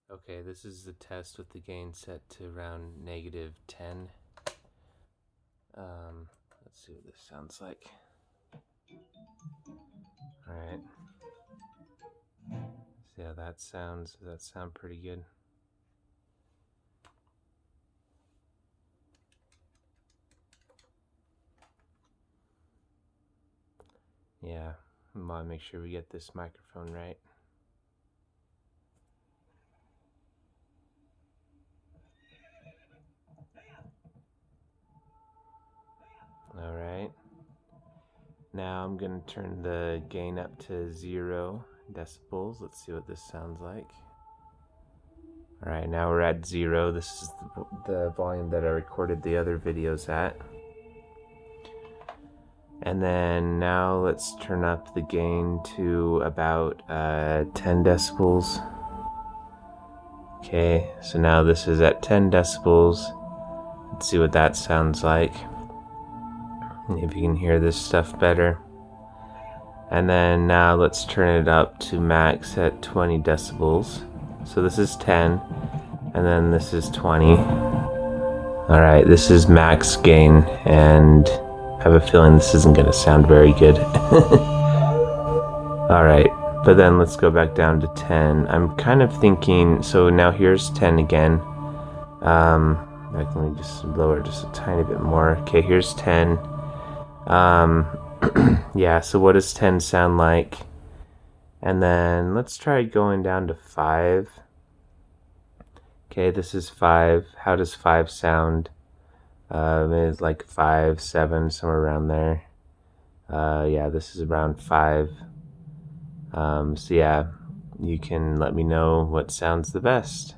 Okay, this is the test with the gain set to around -10. Let's see what this sounds like. Alright. See how that sounds. Does that sound pretty good? Yeah, we want to make sure we get this microphone right. Alright. Now I'm going to turn the gain up to 0 decibels. Let's see what this sounds like. Alright, now we're at 0. This is the volume that I recorded the other videos at. And then now let's turn up the gain to about 10 decibels. Okay, so now this is at 10 decibels. Let's see what that sounds like. If you can hear this stuff better. And then now let's turn it up to max at 20 decibels. So this is 10, and then this is 20. Alright, this is max gain, and I have a feeling this isn't going to sound very good. Alright, but then let's go back down to 10. I'm kind of thinking, so now here's 10 again. Let me just lower just a tiny bit more. Okay, here's 10. Yeah, so what does 10 sound like? And then let's try going down to 5. Okay, this is 5. How does 5 sound? It's like 5, 7, somewhere around there. Yeah, this is around 5. So yeah, you can let me know what sounds the best.